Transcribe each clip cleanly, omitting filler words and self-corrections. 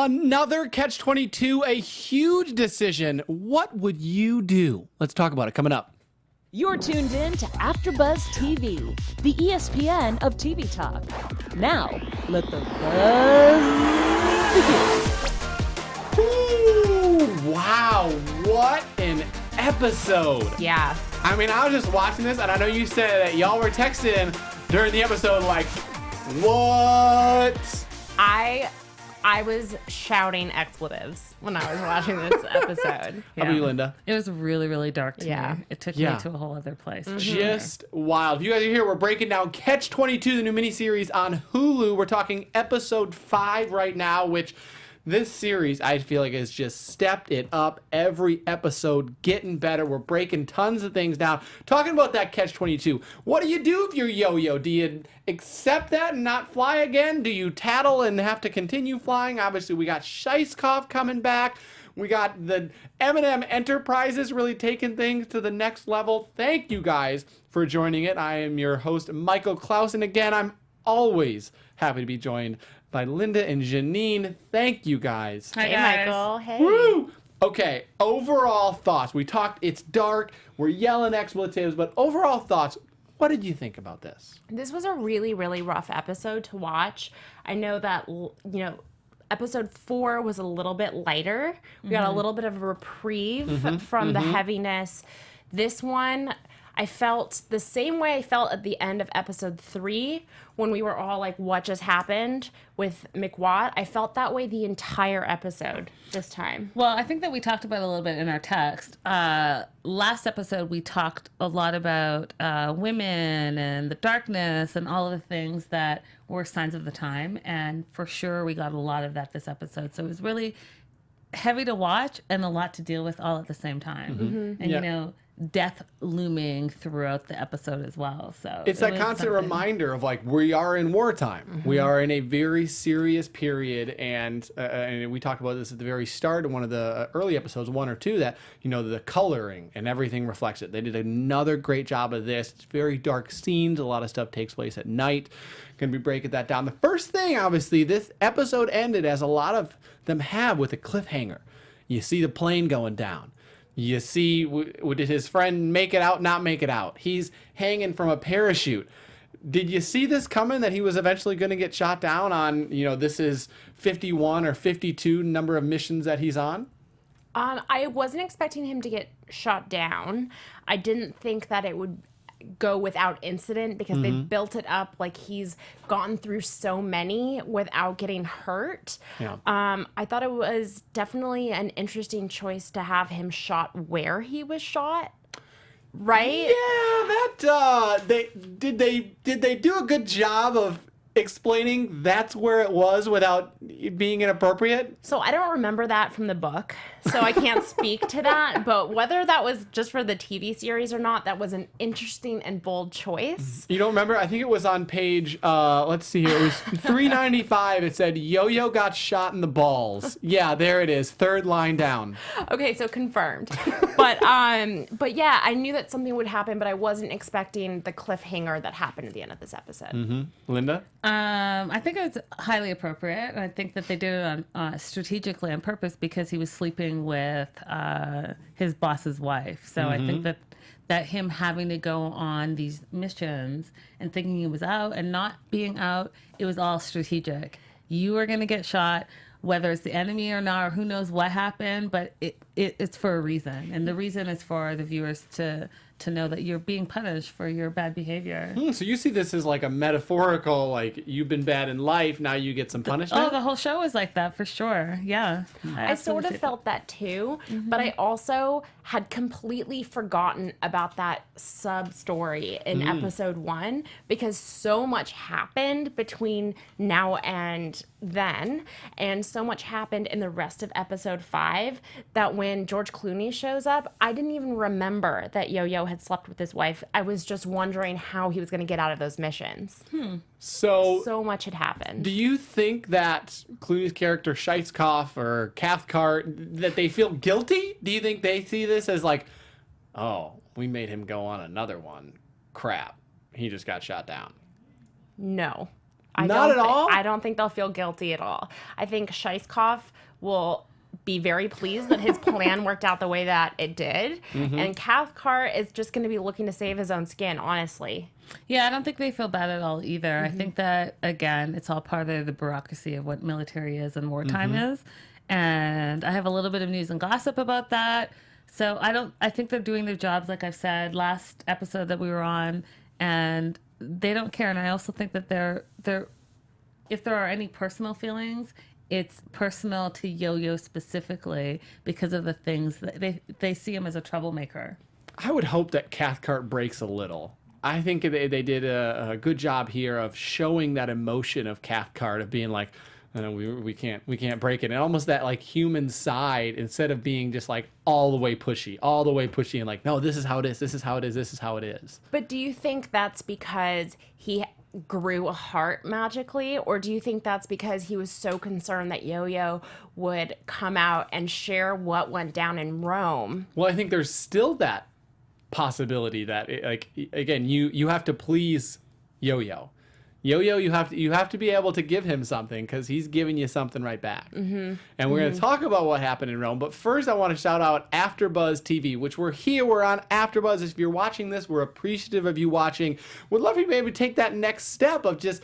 Another Catch-22, a huge decision. What would you do? Let's talk about it coming up. You're tuned in to AfterBuzz TV, the ESPN of TV talk. Now, let the buzz begin. Ooh, wow, what an episode. Yeah. I mean, I was just watching this, and I know you said that y'all were texting during the episode like, what? I was shouting expletives when I was watching this episode. How about you, Linda? It was really, really dark to me. It took me to a whole other place. Just wild. If you guys are here, we're breaking down Catch-22, the new miniseries on Hulu. We're talking episode 5 right now, which this series, I feel like, has just stepped it up. Every episode getting better. We're breaking tons of things down. Talking about that Catch-22. What do you do if you're yo-yo? Do you accept that and not fly again? Do you tattle and have to continue flying? Obviously, we got Scheisskopf coming back. We got the M&M Enterprises really taking things to the next level. Thank you guys for joining it. I am your host, Michael Clouse. And again, I'm always happy to be joined by Linda and Janine. Thank you guys. Hi, guys. Michael. Hey. Woo! Okay, overall thoughts. We talked, it's dark, we're yelling expletives, but overall thoughts, what did you think about this? This was a really, really rough episode to watch. I know that, episode 4 was a little bit lighter. We got a little bit of a reprieve from the heaviness. This one, I felt the same way I felt at the end of episode 3 when we were all like, what just happened with McWatt? I felt that way the entire episode this time. Well, I think that we talked about it a little bit in our text. Last episode, we talked a lot about women and the darkness and all of the things that were signs of the time. And for sure, we got a lot of that this episode. So it was really heavy to watch and a lot to deal with all at the same time. And, death looming throughout the episode as well. So it's that constant reminder of like, we are in wartime. We are in a very serious period. And we talked about this at the very start of one of the early episodes, 1 or 2, that, the coloring and everything reflects it. They did another great job of this. It's very dark scenes. A lot of stuff takes place at night. Going to be breaking that down. The first thing, obviously, this episode ended, as a lot of them have, with a cliffhanger. You see the plane going down. You see, did his friend make it out, not make it out? He's hanging from a parachute. Did you see this coming, that he was eventually going to get shot down on, this is 51 or 52 number of missions that he's on? I wasn't expecting him to get shot down. I didn't think that it would go without incident, because they built it up like he's gone through so many without getting hurt. I thought it was definitely an interesting choice to have him shot where he was shot. Right? Yeah, that did they do a good job of explaining that's where it was without being inappropriate? So I don't remember that from the book, so I can't speak to that. But whether that was just for the TV series or not, that was an interesting and bold choice. You don't remember? I think it was on page, let's see here. It was 395. It said, Yo-Yo got shot in the balls. Yeah, there it is. Third line down. Okay, so confirmed. But yeah, I knew that something would happen, but I wasn't expecting the cliffhanger that happened at the end of this episode. Linda? I think it was highly appropriate. And I think that they did it on strategically on purpose, because he was sleeping with his boss's wife. So I think that him having to go on these missions and thinking he was out and not being out, it was all strategic. You are going to get shot, whether it's the enemy or not, or who knows what happened, but it's for a reason. And the reason is for the viewers to know that you're being punished for your bad behavior. So you see this as like a metaphorical, like, you've been bad in life, now you get some punishment? Oh, the whole show is like that, for sure. Yeah. I sort of felt that too, but I also had completely forgotten about that sub-story in episode 1, because so much happened between now and then, and so much happened in the rest of episode 5, that when George Clooney shows up, I didn't even remember that Yo-Yo had slept with his wife. I was just wondering how he was going to get out of those missions. So much had happened. Do you think that Clooney's character Scheisskopf or Cathcart, that they feel guilty? Do you think they see this as like, oh, we made him go on another one. Crap. He just got shot down. No. Not at all? I don't think they'll feel guilty at all. I think Scheisskopf will be very pleased that his plan worked out the way that it did. And Cathcart is just going to be looking to save his own skin, honestly. Yeah, I don't think they feel bad at all either. I think that, again, it's all part of the bureaucracy of what military is and wartime is. And I have a little bit of news and gossip about that. So I think they're doing their jobs, like I've said last episode that we were on, and they don't care. And I also think that they're if there are any personal feelings, it's personal to Yo-Yo specifically because of the things that they see him as a troublemaker. I would hope that Cathcart breaks a little. I think they did a good job here of showing that emotion of Cathcart, of being like, we can't break it. And almost that like human side, instead of being just like all the way pushy and like, no, this is how it is, this is how it is, this is how it is. But do you think that's because he grew a heart magically, or do you think that's because he was so concerned that Yo-Yo would come out and share what went down in Rome? Well, I think there's still that possibility that again, you have to please Yo-Yo. Yo-Yo, you have to be able to give him something because he's giving you something right back. And we're going to talk about what happened in Rome. But first, I want to shout out AfterBuzz TV, which we're here. We're on AfterBuzz. If you're watching this, we're appreciative of you watching. Would love you maybe take that next step of just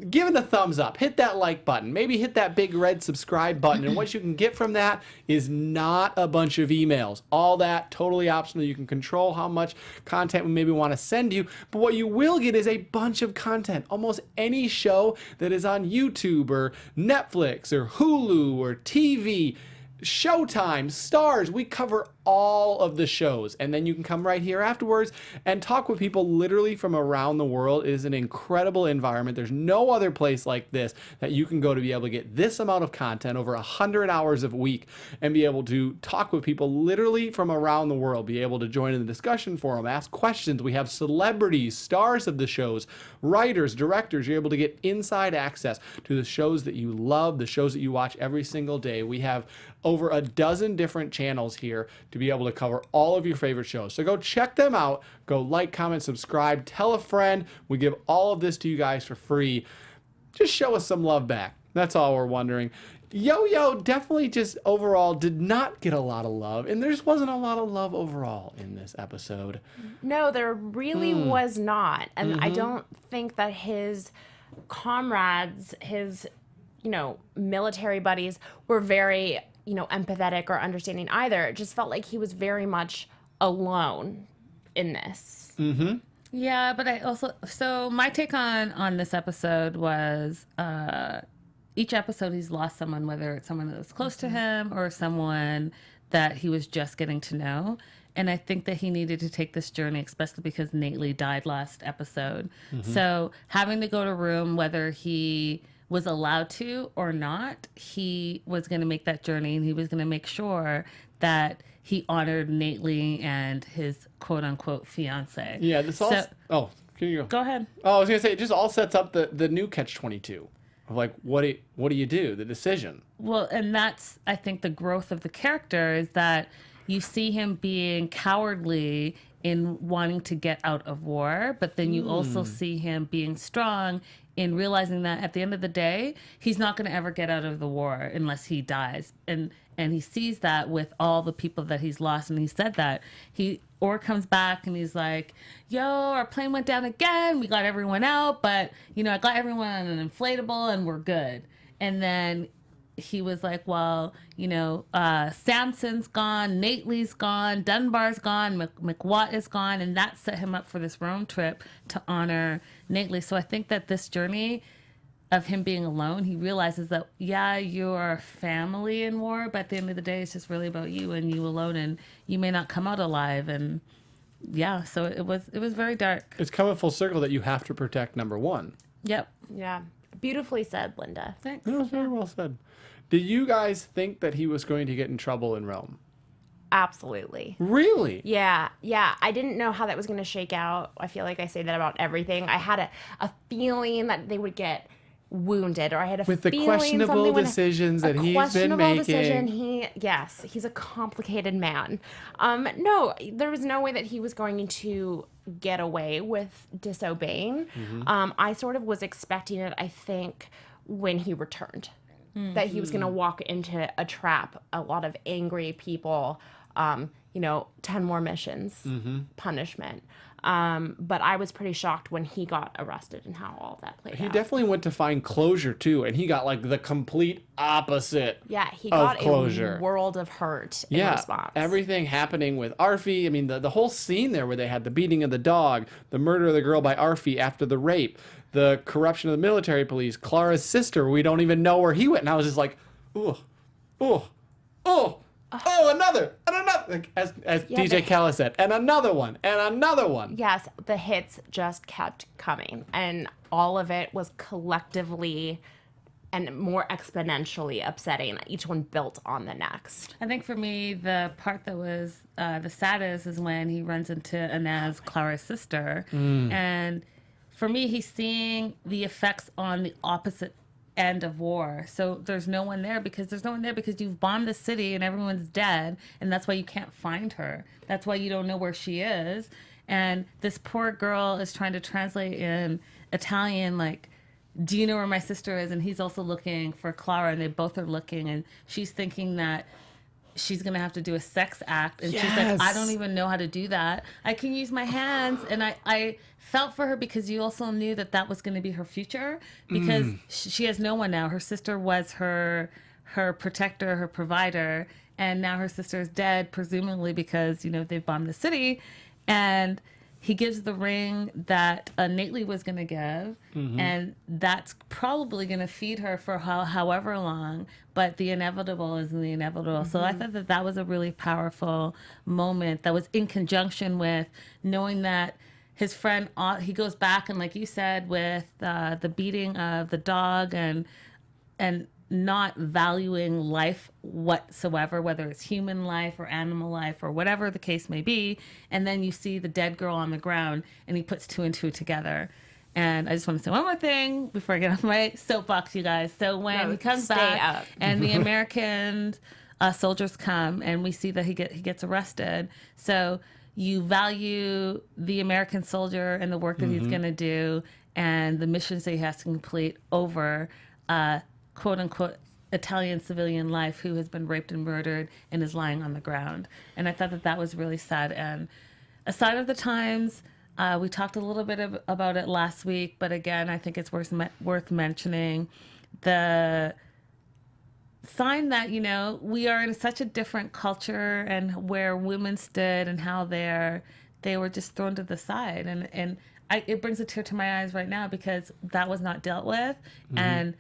give it a thumbs up, hit that like button, maybe hit that big red subscribe button. And what you can get from that is not a bunch of emails. All that totally optional. You can control how much content we maybe want to send you. But what you will get is a bunch of content. Almost any show that is on YouTube or Netflix or Hulu or TV, Showtime, Stars, we cover all of the shows, and then you can come right here afterwards and talk with people literally from around the world. It is an incredible environment. There's no other place like this that you can go to be able to get this amount of content, over 100 hours a week, and be able to talk with people literally from around the world, be able to join in the discussion forum, ask questions. We have celebrities, stars of the shows, writers, directors. You're able to get inside access to the shows that you love, the shows that you watch every single day. We have over a dozen different channels here to be able to cover all of your favorite shows. So go check them out. Go like, comment, subscribe, tell a friend. We give all of this to you guys for free. Just show us some love back. That's all we're wondering. Yo-Yo definitely just overall did not get a lot of love, and there just wasn't a lot of love overall in this episode. No, there really was not. And I don't think that his comrades, his, military buddies were very empathetic or understanding either. It just felt like he was very much alone in this. Yeah, but so my take on this episode was each episode he's lost someone, whether it's someone that was close to him or someone that he was just getting to know. And I think that he needed to take this journey, especially because Nately died last episode. So having to go to Rome, whether he was allowed to or not, he was going to make that journey, and he was going to make sure that he honored Nately and his quote-unquote fiance. Yeah, this all... Here you go. Go ahead. Oh, I was going to say, it just all sets up the new Catch-22. Of like, what do you do? The decision. Well, and that's, I think, the growth of the character is that you see him being cowardly in wanting to get out of war, but then you also see him being strong in realizing that at the end of the day, he's not going to ever get out of the war unless he dies. And he sees that with all the people that he's lost. And he said that. Or comes back and he's like, yo, our plane went down again. We got everyone out, but, I got everyone on an inflatable and we're good. And then he was like, well, Samson's gone, Nately's gone, Dunbar's gone, McWatt is gone, and that set him up for this Rome trip to honor Nately. So I think that this journey of him being alone, he realizes that, yeah, you're family in war, but at the end of the day, it's just really about you and you alone, and you may not come out alive. And yeah, so it was very dark. It's coming full circle that you have to protect number one. Yep. Yeah. Beautifully said, Linda. Thanks. That was very well said. Did you guys think that he was going to get in trouble in Rome? Absolutely. Really? Yeah. I didn't know how that was going to shake out. I feel like I say that about everything. I had a feeling that they would get wounded, or I had a with the feeling questionable decisions that he's been making. He yes, he's a complicated man. No, there was no way that he was going to get away with disobeying. I sort of was expecting it, I think, when he returned. That he was going to walk into a trap, a lot of angry people, 10 more missions, punishment. But I was pretty shocked when he got arrested and how all that played out. He definitely went to find closure too, and he got like the complete opposite. Yeah, he got closure. a world of hurt in response. Everything happening with Arfie. I mean, the whole scene there where they had the beating of the dog, the murder of the girl by Arfie after the rape, the corruption of the military police, Clara's sister. We don't even know where he went, and I was just like, another, and another, like, as DJ Khaled said, and another one, and another one. Yes, the hits just kept coming, and all of it was collectively and more exponentially upsetting. Each one built on the next. I think for me, the part that was the saddest is when he runs into Inez, Clara's sister, and for me, he's seeing the effects on the opposite end of war. So there's no one there because you've bombed the city and everyone's dead, and that's why you can't find her. That's why you don't know where she is. And this poor girl is trying to translate in Italian, like, do you know where my sister is? And he's also looking for Clara, and they both are looking, and she's thinking that she's going to have to do a sex act. And she's like, I don't even know how to do that. I can use my hands. And I felt for her because you also knew that was going to be her future because she has no one now. Her sister was her protector, her provider. And now her sister is dead, presumably because, they've bombed the city. And he gives the ring that Nately was going to give, and that's probably going to feed her for however long, but the inevitable is the inevitable. So I thought that was a really powerful moment that was in conjunction with knowing that his friend, he goes back, and like you said, with the beating of the dog and not valuing life whatsoever, whether it's human life or animal life or whatever the case may be. And then you see the dead girl on the ground, and he puts two and two together. And I just want to say one more thing before I get off my soapbox, you guys. So when he comes back and the American soldiers come, and we see that he gets arrested. So you value the American soldier and the work that he's going to do and the missions that he has to complete over quote unquote Italian civilian life who has been raped and murdered and is lying on the ground. And I thought that was really sad. And aside of the times, we talked a little bit about it last week, but again, I think it's worth mentioning the sign that, we are in such a different culture and where women stood and how they were just thrown to the side. And it brings a tear to my eyes right now because that was not dealt with. And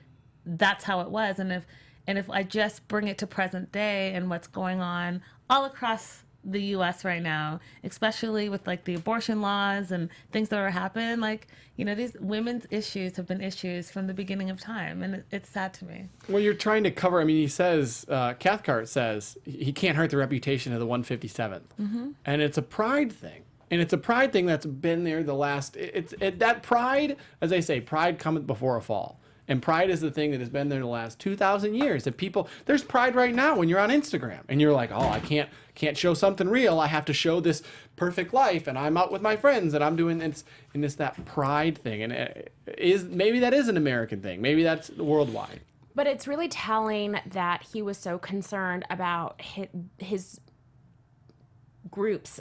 that's how it was. And if I just bring it to present day and what's going on all across the U.S. right now, especially with like the abortion laws and things that are happening, like, these women's issues have been issues from the beginning of time. And it's sad to me. Well, you're trying to cover, he says, Cathcart says he can't hurt the reputation of the 157th. And it's a pride thing. And it's a pride thing that's been there the last, that pride, as they say, pride cometh before a fall. And pride is the thing that has been there the last 2,000 years. That there's pride right now when you're on Instagram and you're like, oh, I can't show something real. I have to show this perfect life, and I'm out with my friends, and I'm doing it's that pride thing. And maybe that is an American thing. Maybe that's worldwide. But it's really telling that he was so concerned about his group's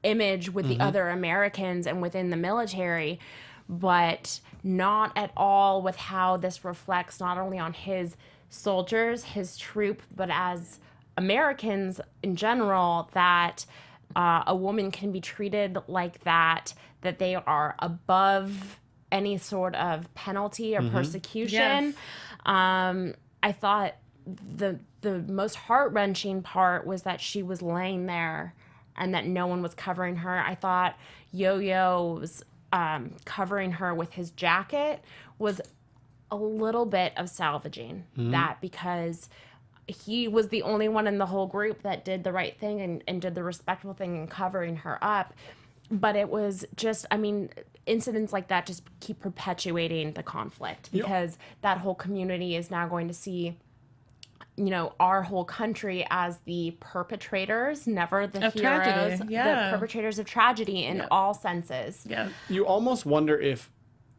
image with the other Americans and within the military, but not at all with how this reflects not only on his soldiers, his troop, but as Americans in general, that a woman can be treated like that they are above any sort of penalty or persecution. Yes. I thought the most heart-wrenching part was that she was laying there and that no one was covering her. I thought Yo-Yo's covering her with his jacket was a little bit of salvaging that, because he was the only one in the whole group that did the right thing and did the respectful thing in covering her up. But it was just, incidents like that just keep perpetuating the conflict, because that whole community is now going to see our whole country as the perpetrators, never the Of heroes, tragedy, yeah. the perpetrators of tragedy in all senses. Yeah. You almost wonder if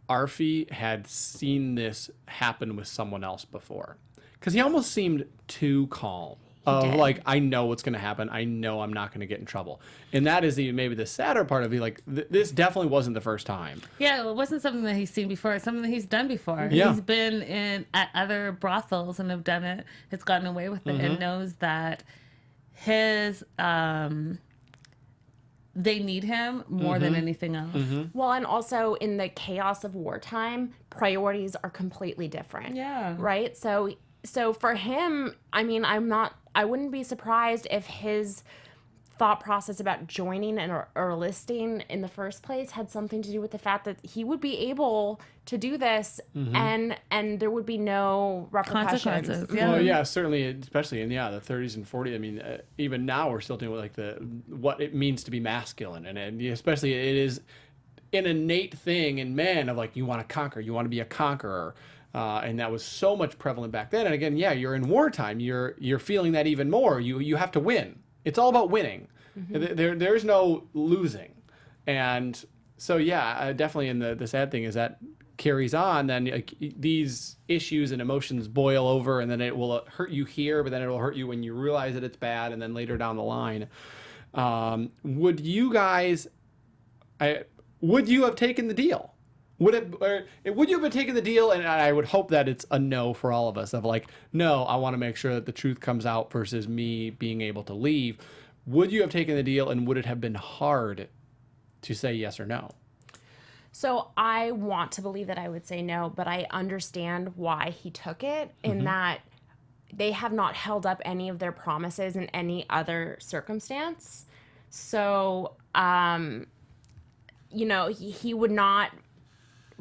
Arfie had seen this happen with someone else before. Because he almost seemed too calm. did. Like, I know what's going to happen. I know I'm not going to get in trouble. And that is maybe the sadder part of it. Like, this definitely wasn't the first time. Yeah, it wasn't something that he's seen before. It's something that he's done before. Yeah. He's been at other brothels and have done it. Has gotten away with it and knows that his they need him more than anything else. Well, and also in the chaos of wartime, priorities are completely different. Yeah. Right? So for him, I mean, I wouldn't be surprised if his thought process about joining or enlisting in the first place had something to do with the fact that he would be able to do this and there would be no repercussions. Consequences, yeah. Well, yeah, certainly, especially in the 30s and 40s. I mean, even now we're still dealing with like what it means to be masculine, and especially it is an innate thing in men of like you want to conquer, you want to be a conqueror. And that was so much prevalent back then. And again, you're in wartime. You're feeling that even more. You have to win. It's all about winning. There's no losing. And so, definitely. And the sad thing is that carries on. Then these issues and emotions boil over, and then it will hurt you here, but then it will hurt you when you realize that it's bad, and then later down the line. Would you guys? Would you have taken the deal? Would you have taken the deal? And I would hope that it's a no for all of us of like, no, I want to make sure that the truth comes out versus me being able to leave. Would you have taken the deal, and would it have been hard to say yes or no? So I want to believe that I would say no, but I understand why he took it in that they have not held up any of their promises in any other circumstance. So, he would not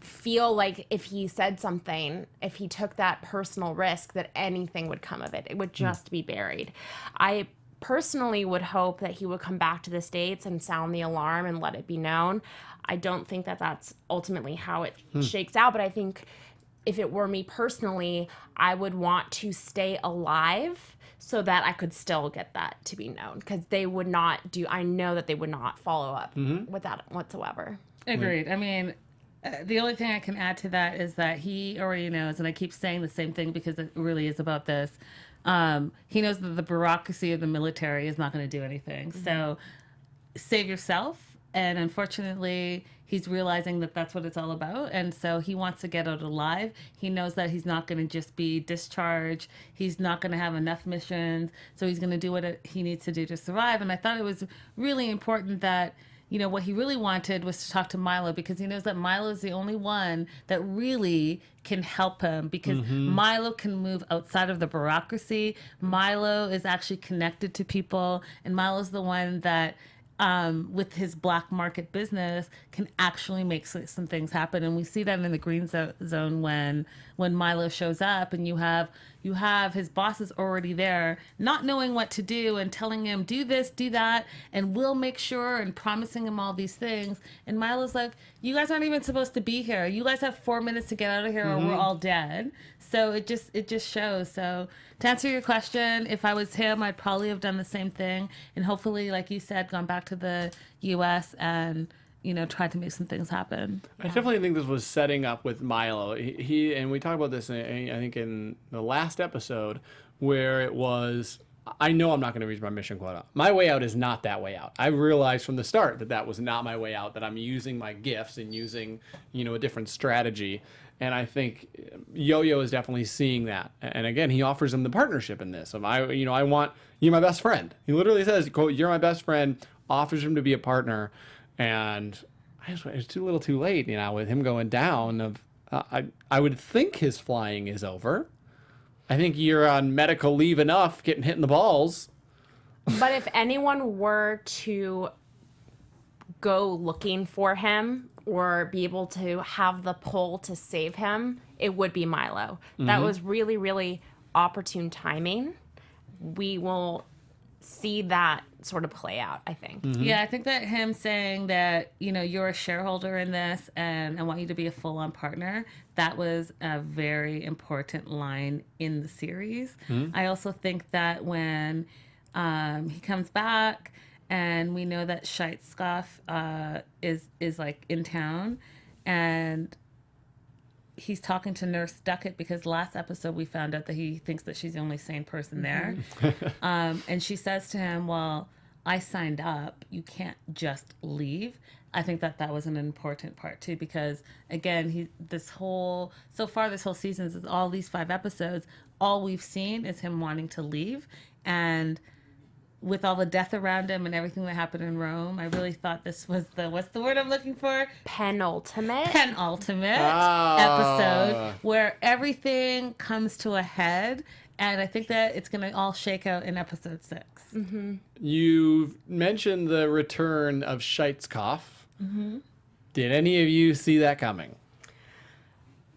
feel like if he said something, if he took that personal risk, that anything would come of it. It would just be buried. I personally would hope that he would come back to the States and sound the alarm and let it be known. I don't think that that's ultimately how it shakes out, but I think if it were me personally, I would want to stay alive so that I could still get that to be known, because they would not I know that they would not follow up with that whatsoever. Agreed. I mean, the only thing I can add to that is that he already knows, and I keep saying the same thing because it really is about this. He knows that the bureaucracy of the military is not going to do anything. So save yourself. And unfortunately, he's realizing that that's what it's all about. And so he wants to get out alive. He knows that he's not going to just be discharged. He's not going to have enough missions. So he's going to do what he needs to do to survive. And I thought it was really important that, what he really wanted was to talk to Milo, because he knows that Milo is the only one that really can help him, because Milo can move outside of the bureaucracy. Milo is actually connected to people, and Milo's the one that with his black market business can actually make some things happen. And we see that in the green zone when Milo shows up, and you have his bosses already there not knowing what to do and telling him do this, do that, and we'll make sure, and promising him all these things. And Milo's like, you guys aren't even supposed to be here. You guys have 4 minutes to get out of here or we're all dead. So it just shows. So to answer your question, if I was him, I'd probably have done the same thing, and hopefully, like you said, gone back to the US and tried to make some things happen. I definitely think this was setting up with Milo. He and we talked about this, I think, in the last episode, where it was, I know I'm not going to reach my mission quota. My way out is not that way out. I realized from the start that was not my way out, that I'm using my gifts and using, a different strategy. And I think Yo-Yo is definitely seeing that. And again, he offers him the partnership in this. I want, you're my best friend. He literally says, quote, you're my best friend, offers him to be a partner. And it's too little too late, with him going down. I would think his flying is over. I think you're on medical leave enough, getting hit in the balls. But if anyone were to go looking for him or be able to have the pull to save him, it would be Milo. That was really, really opportune timing. We will see that sort of play out, I think. Yeah, I think that him saying that, you're a shareholder in this and I want you to be a full-on partner, that was a very important line in the series. I also think that when he comes back and we know that Scheisskopf is like in town and he's talking to Nurse Duckett because last episode we found out that he thinks that she's the only sane person there. And she says to him, well, I signed up. You can't just leave. I think that was an important part too, because again, this whole season is all these 5 episodes. All we've seen is him wanting to leave. And with all the death around him and everything that happened in Rome, I really thought this was what's the word I'm looking for? Penultimate episode where everything comes to a head. And I think that it's going to all shake out in episode 6. You've mentioned the return of Scheisskopf. Did any of you see that coming?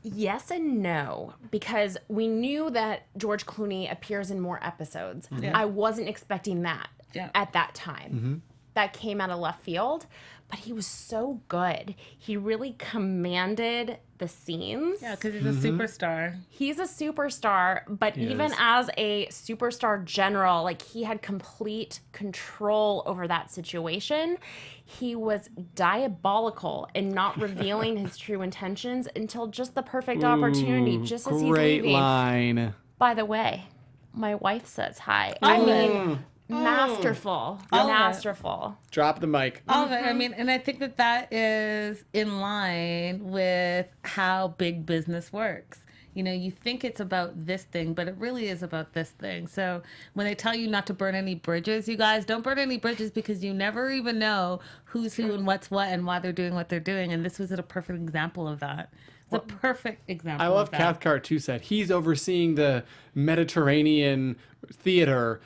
Yes and no, because we knew that George Clooney appears in more episodes. I wasn't expecting that at that time. That came out of left field, but he was so good. He really commanded the scenes. Yeah, because he's a superstar. He's a superstar, but even as a superstar general, like he had complete control over that situation. He was diabolical in not revealing his true intentions until just the perfect opportunity, just as he's leaving. Great line. By the way, my wife says hi. I mean, masterful. Masterful. Drop the mic. All of it. I mean, and I think that is in line with how big business works. You think it's about this thing, but it really is about this thing. So when they tell you not to burn any bridges, you guys, don't burn any bridges because you never even know who's who and what's what and why they're doing what they're doing. And this was a perfect example of that. It's a perfect example I love of that. Cathcart too said he's overseeing the Mediterranean theater.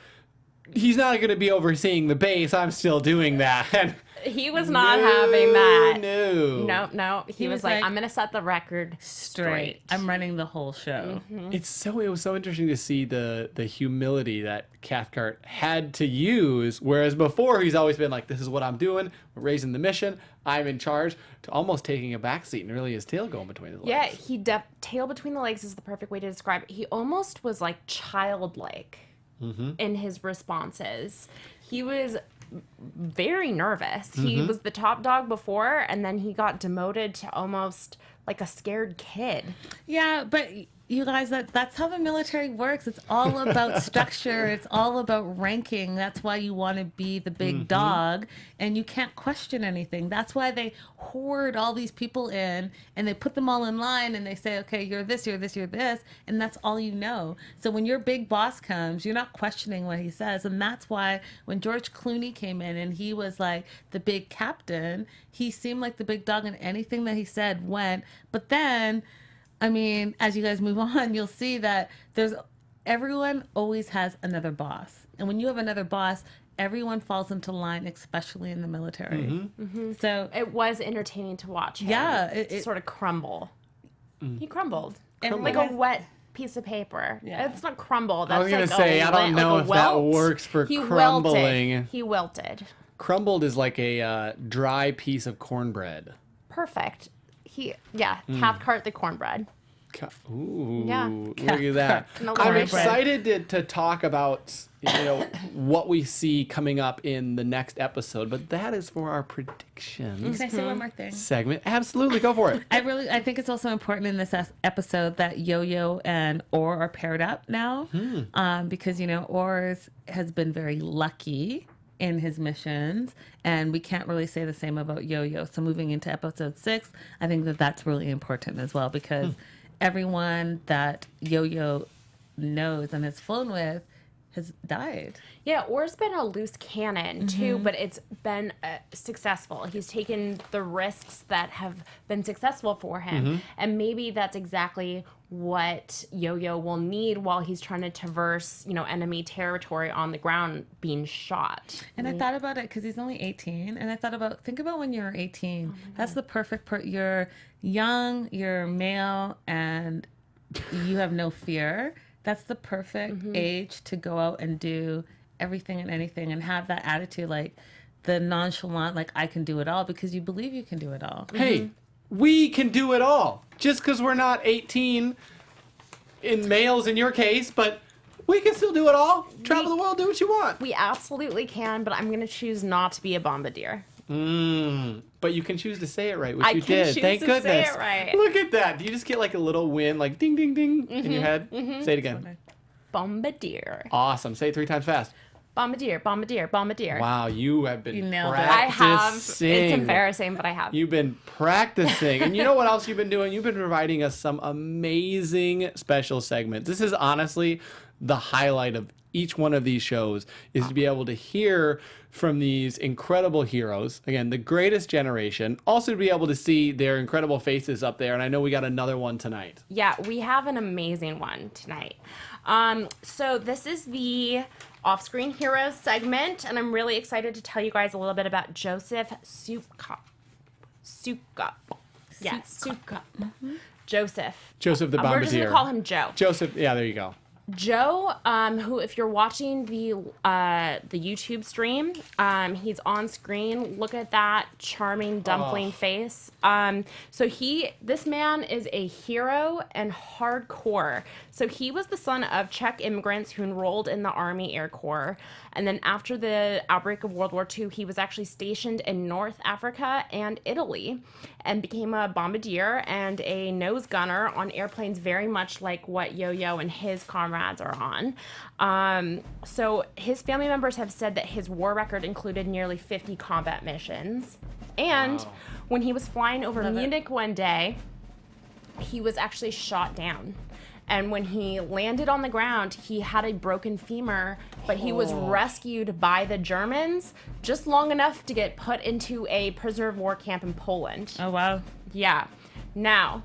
He's not going to be overseeing the base. I'm still doing that. And He was not having that. No. He was like, I'm going to set the record straight. I'm running the whole show. It was so interesting to see the humility that Cathcart had to use, whereas before he's always been like, this is what I'm doing. We're raising the mission. I'm in charge, to almost taking a backseat and really his tail going between his legs. Yeah, tail between the legs is the perfect way to describe it. He almost was like childlike in his responses. He was very nervous. He was the top dog before, and then he got demoted to almost like a scared kid. Yeah, but you guys, that's how the military works. It's all about structure. It's all about ranking. That's why you want to be the big dog, and you can't question anything. That's why they hoard all these people in, and they put them all in line, and they say, okay, you're this, you're this, you're this, and that's all you know. So when your big boss comes, you're not questioning what he says, and that's why when George Clooney came in and he was like the big captain, he seemed like the big dog, and anything that he said went. But then, I mean, as you guys move on, you'll see that everyone always has another boss. And when you have another boss, everyone falls into line, especially in the military. So it was entertaining to watch him it sort of crumble. He crumbled. Everyone Like a has- wet piece of paper. Yeah. It's not crumble. That's I was going like to say, I don't know if that works for crumbling. He wilted. Crumbled is like a dry piece of cornbread. Perfect. Cathcart the cornbread. Ooh, Yeah. look at that. No I'm cornbread. excited to talk about what we see coming up in the next episode, but that is for our predictions Can I say one more thing? segment. Absolutely, go for it. I think it's also important in this episode that Yo-Yo and Orr are paired up now, because Orr has been very lucky in his missions, and we can't really say the same about Yo-Yo. So moving into episode 6, I think that's really important as well, because everyone that Yo-Yo knows and has flown with has died. Yeah, Orr's been a loose cannon too, but it's been successful. He's taken the risks that have been successful for him, and maybe that's exactly what Yo-Yo will need while he's trying to traverse, enemy territory on the ground, being shot. And I thought about it because he's only 18, and I thought think about when you're 18. That's the perfect you're young, you're male, and you have no fear. That's the perfect age to go out and do everything and anything and have that attitude, like the nonchalant, like I can do it all, because you believe you can do it all. Hey, we can do it all. Just because we're not 18 in males in your case, but we can still do it all. Travel the world, do what you want. We absolutely can, but I'm going to choose not to be a bombardier. But you can choose to say it right, which I you can did. choose Thank to goodness. say it right. Look at that. Do you just get like a little win, like ding, ding, ding in your head? Say it again. Bombardier. Awesome. Say it 3 times fast. Bombardier, bombardier, bombardier. Wow, you have been You nailed it. I have. practicing. It's embarrassing, but I have. You've been practicing. And you know what else you've been doing? You've been providing us some amazing special segments. This is honestly the highlight of each one of these shows, is to be able to hear from these incredible heroes, again, the greatest generation, also to be able to see their incredible faces up there. And I know we got another one tonight. Yeah, we have an amazing one tonight. So this is the Offscreen Heroes segment, and I'm really excited to tell you guys a little bit about Joseph Scheisskopf. Yeah, Scheisskopf. Joseph. Joseph the We're just Bombardier. going to call him Joe. Joseph, yeah, there you go. Joe, who, if you're watching the YouTube stream, he's on screen. Look at that charming dumpling face. So this man is a hero and hardcore. So he was the son of Czech immigrants who enrolled in the Army Air Corps. And then after the outbreak of World War II, he was actually stationed in North Africa and Italy and became a bombardier and a nose gunner on airplanes, very much like what Yo-Yo and his comrades are on. So his family members have said that his war record included nearly 50 combat missions. And when he was flying over Munich one day, he was actually shot down. And when he landed on the ground, he had a broken femur, but he was rescued by the Germans just long enough to get put into a prisoner of war camp in Poland. Oh, wow. Yeah. Now,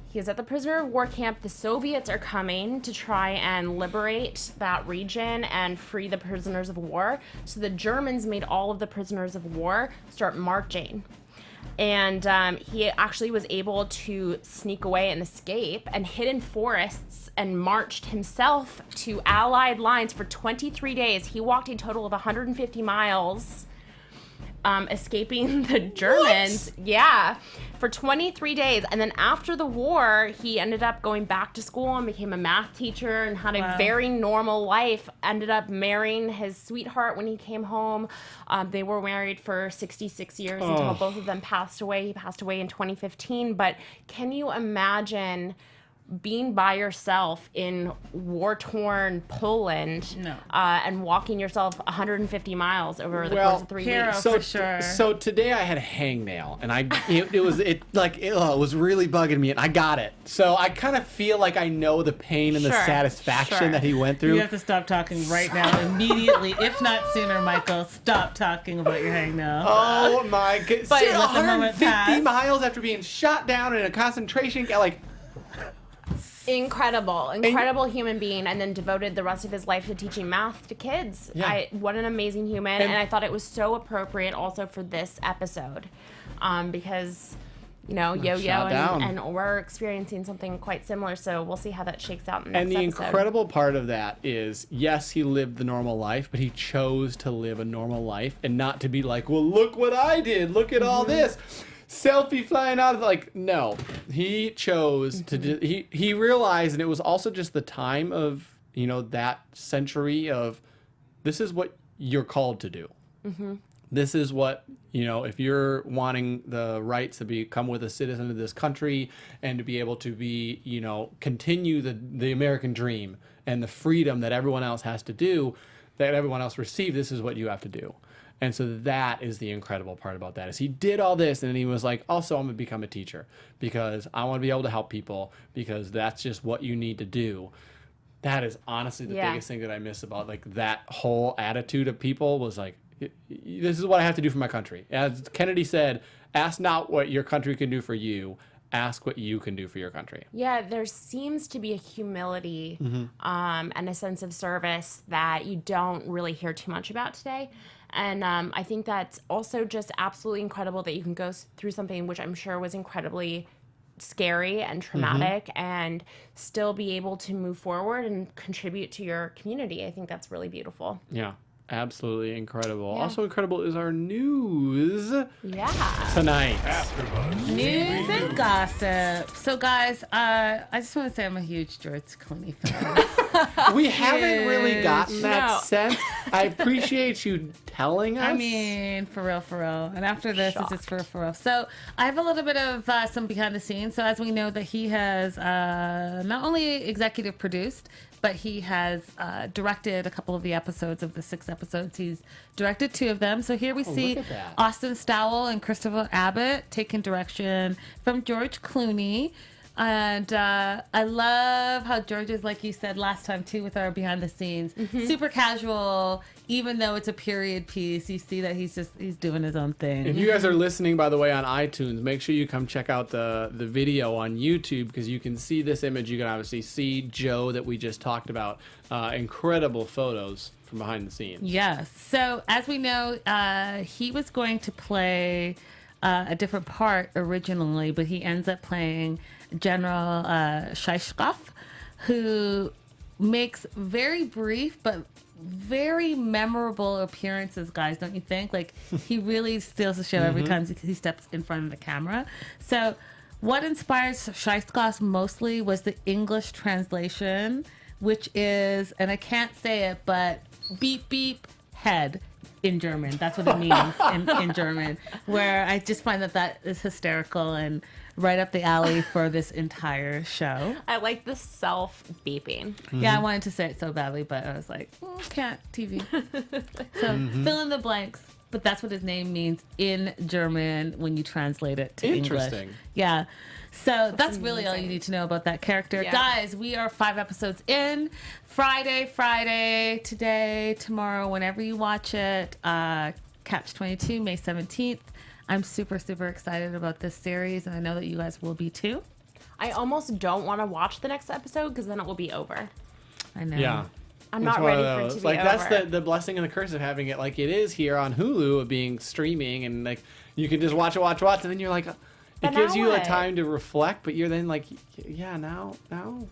he is at the prisoner of war camp. The Soviets are coming to try and liberate that region and free the prisoners of war. So the Germans made all of the prisoners of war start marching. And he actually was able to sneak away and escape and hid in forests and marched himself to Allied lines for 23 days. He walked a total of 150 miles, escaping the Germans. What? Yeah, for 23 days. And then after the war, he ended up going back to school and became a math teacher and had a very normal life. Ended up marrying his sweetheart when he came home. They were married for 66 years until both of them passed away. He passed away in 2015. But can you imagine being by yourself in war-torn Poland and walking yourself 150 miles over the course of 3 weeks? For sure. So today I had a hangnail, and it was really bugging me, and I got it. So I kind of feel like I know the pain and the satisfaction that he went through. You have to stop talking right now, immediately, if not sooner, Michael. Stop talking about your hangnail. Oh my god! But See, let the moment 150 pass. miles after being shot down in a concentration camp, like. Incredible human being, and then devoted the rest of his life to teaching math to kids. Yeah. What an amazing human, and I thought it was so appropriate also for this episode, because Yo-Yo and we're experiencing something quite similar, so we'll see how that shakes out in the next episode. Incredible part of that is, yes, he lived the normal life, but he chose to live a normal life and not to be like, well, look what I did, look at all this. Selfie flying out of no, he chose to he realized, and it was also just the time of that century of, this is what you're called to do. This is what if you're wanting the rights to become with a citizen of this country and to be able to be continue the American dream and the freedom that everyone else has to do, that everyone else received, this is what you have to do. And so that is the incredible part about that, is he did all this, and then he was like, also, I'm going to become a teacher because I want to be able to help people, because that's just what you need to do. That is honestly the biggest thing that I miss about that whole attitude of people, was like, this is what I have to do for my country. As Kennedy said, ask not what your country can do for you, ask what you can do for your country. Yeah, there seems to be a humility and a sense of service that you don't really hear too much about today. And I think that's also just absolutely incredible that you can go through something which I'm sure was incredibly scary and traumatic and still be able to move forward and contribute to your community. I think that's really beautiful. Yeah. Absolutely incredible. Also incredible is our news Yeah. tonight. News and gossip. So, guys, I just want to say I'm a huge George Clooney fan. We haven't really gotten that No. sense. I appreciate you telling us. I mean, for real, for real. And after this, it's just for real. So I have a little bit of some behind the scenes. So as we know that he has not only executive produced, but he has directed a couple of the episodes of the 6 episodes. He's directed 2 of them. So here we see look at that. Austin Stowell and Christopher Abbott taking direction from George Clooney. And I love how George is, like you said last time too, with our behind the scenes, super casual. Even though it's a period piece, you see that he's doing his own thing. If you guys are listening, by the way, on iTunes, make sure you come check out the video on YouTube, because you can see this image. You can obviously see Joe that we just talked about. Incredible photos from behind the scenes. Yes. So as we know, he was going to play a different part originally, but he ends up playing General Scheisskopf, who makes very brief but very memorable appearances, guys, don't you think? Like, he really steals the show every time he steps in front of the camera. So what inspired Scheisskopf mostly was the English translation, which is, and I can't say it, but beep beep head in German. That's what it means in German, where I just find that is hysterical and right up the alley for this entire show. I like the self beeping. Yeah, I wanted to say it so badly, but I was like, can't, TV. So fill in the blanks. But that's what his name means in German when you translate it to English. Interesting. Yeah. So that's really all you need to know about that character. Yeah. Guys, we are 5 episodes in. Friday, today, tomorrow, whenever you watch it. Catch 22, May 17th. I'm super, super excited about this series, and I know that you guys will be too. I almost don't want to watch the next episode because then it will be over. I know. Yeah. I'm It's not one ready of for it those. to be Like, over. that's the blessing and the curse of having it like it is here on Hulu, of being streaming, and like you can just watch, and then you're like, But it gives now you a what? time to reflect, but you're then like, yeah, now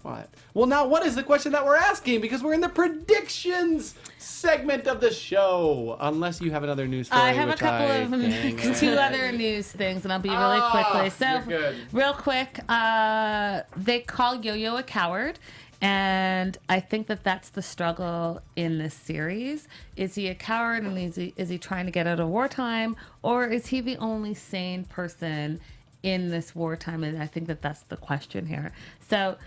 what? Well, now what is the question that we're asking? Because we're in the predictions segment of the show. Unless you have another news story. I have a which couple I of dang 2 it. other news things, and I'll be really quickly. So, you're good. real quick, they call Yo-Yo a coward, and I think that that's the struggle in this series. Is he a coward, and is he trying to get out of wartime, or is he the only sane person in this wartime? And I think that that's the question here. So,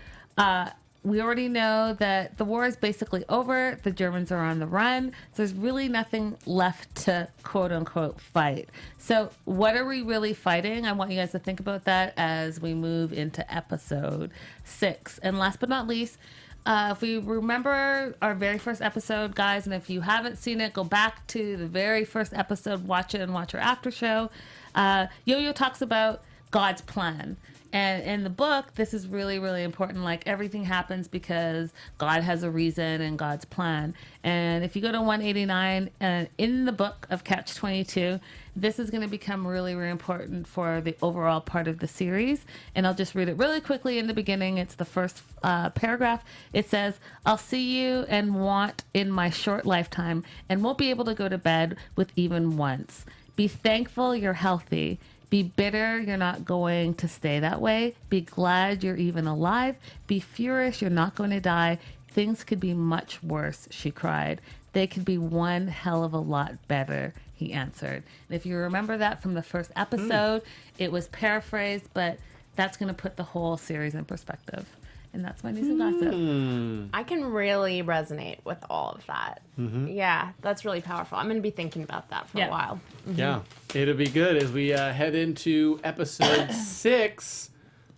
we already know that the war is basically over. The Germans are on the run. So there's really nothing left to quote unquote fight. So what are we really fighting? I want you guys to think about that as we move into episode 6. And last but not least, if we remember our very first episode, guys, and if you haven't seen it, go back to the very first episode, watch it, and watch our after show. Yo-Yo talks about God's plan. And in the book, this is really, really important. Like, everything happens because God has a reason and God's plan. And if you go to 189, in the book of Catch 22, this is going to become really, really important for the overall part of the series. And I'll just read it really quickly in the beginning. It's the first paragraph. It says, "I'll see you and want in my short lifetime and won't be able to go to bed with even once. Be thankful you're healthy. Be bitter you're not going to stay that way. Be glad you're even alive. Be furious you're not going to die. Things could be much worse," she cried. "They could be one hell of a lot better," he answered. And if you remember that from the first episode, it was paraphrased, but that's going to put the whole series in perspective. And that's my news and gossip. I can really resonate with all of that. Yeah, that's really powerful. I'm going to be thinking about that for a while. Yeah, it'll be good as we head into episode 6.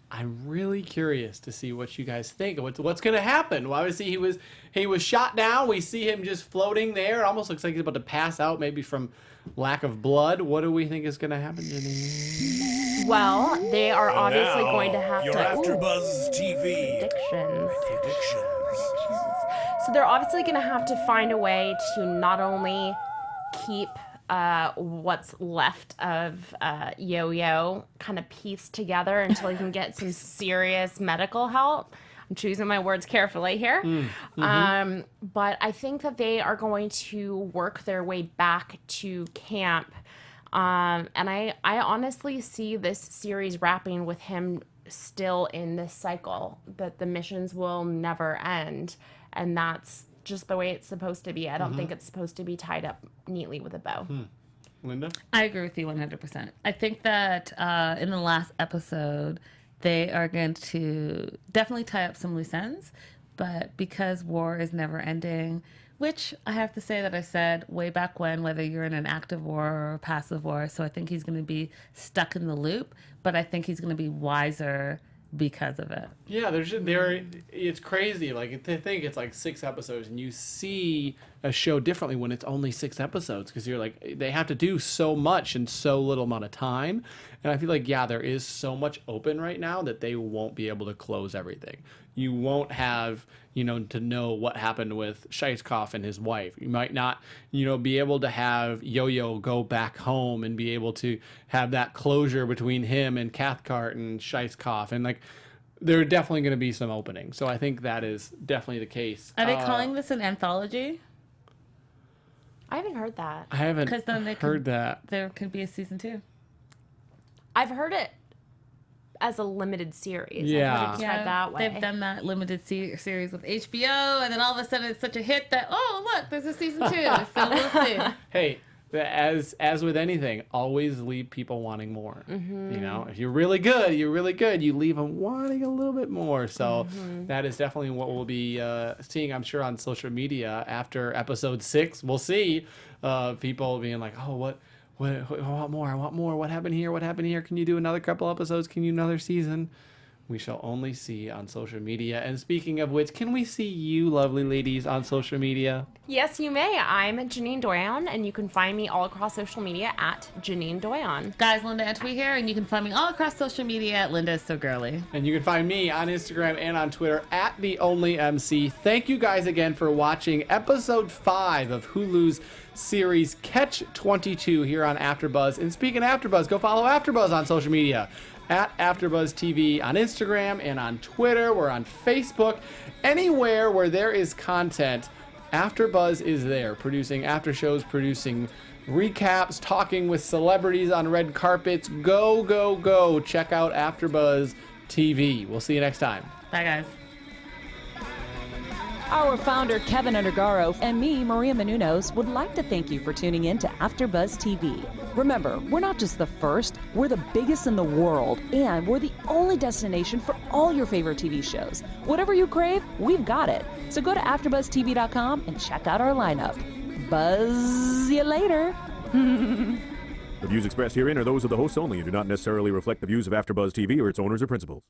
I'm really curious to see what you guys think. What's going to happen? Well, obviously he was shot down. We see him just floating there. It almost looks like he's about to pass out, maybe from lack of blood. What do we think is going to happen, Janine? Well, they are obviously going to have your to... AfterBuzz TV predictions. predictions. So they're obviously going to have to find a way to not only keep what's left of Yo-Yo kind of pieced together until he can get some serious medical help. I'm choosing my words carefully here. But I think that they are going to work their way back to camp. And I honestly see this series wrapping with him still in this cycle, that the missions will never end. And that's just the way it's supposed to be. I don't think it's supposed to be tied up neatly with a bow. Linda? I agree with you 100%. I think that in the last episode, they are going to definitely tie up some loose ends, but because war is never ending, which I have to say that I said way back when, whether you're in an active war or a passive war, so I think he's going to be stuck in the loop, but I think he's going to be wiser because of it. Yeah, it's crazy. Like, to think it's like 6 episodes, and you see a show differently when it's only 6 episodes, because you're like, they have to do so much in so little amount of time. And I feel like, yeah, there is so much open right now that they won't be able to close everything. You won't have, to know what happened with Scheisskopf and his wife. You might not, be able to have Yo-Yo go back home and be able to have that closure between him and Cathcart and Scheisskopf. And, like, there are definitely going to be some openings. So I think that is definitely the case. Are they calling this an anthology? I haven't heard that. I haven't heard that. There could be a season 2. I've heard it as a limited series. Yeah. I've heard it described that way. They've done that limited series with HBO, and then all of a sudden it's such a hit that, oh, look, there's a season 2. So we'll see. Hey, as with anything, always leave people wanting more. If you're really good, you leave them wanting a little bit more. So that is definitely what we'll be seeing, I'm sure, on social media after episode 6. We'll see people being like, oh, what I want more. What happened here? Can you do another couple episodes? Can you another season? We shall only see on social media. And speaking of which, can we see you lovely ladies on social media? Yes, you may. I'm Janine Doyon, and you can find me all across social media at Janine Doyon. Guys, Linda Antwi here, and you can find me all across social media at Linda Is So Girly. And you can find me on Instagram and on Twitter at TheOnlyMC. Thank you guys again for watching episode 5 of Hulu's series Catch 22 here on AfterBuzz. And speaking of AfterBuzz, go follow AfterBuzz on social media at AfterBuzz TV on Instagram and on Twitter. We're on Facebook. Anywhere where there is content, AfterBuzz is there, producing after shows, producing recaps, talking with celebrities on red carpets. Go. Check out AfterBuzz TV. We'll see you next time. Bye, guys. Our founder, Keven Undergaro, and me, Maria Menounos, would like to thank you for tuning in to AfterBuzz TV. Remember, we're not just the first, we're the biggest in the world, and we're the only destination for all your favorite TV shows. Whatever you crave, we've got it. So go to AfterBuzzTV.com and check out our lineup. Buzz you later. The views expressed herein are those of the hosts only and do not necessarily reflect the views of AfterBuzz TV or its owners or principals.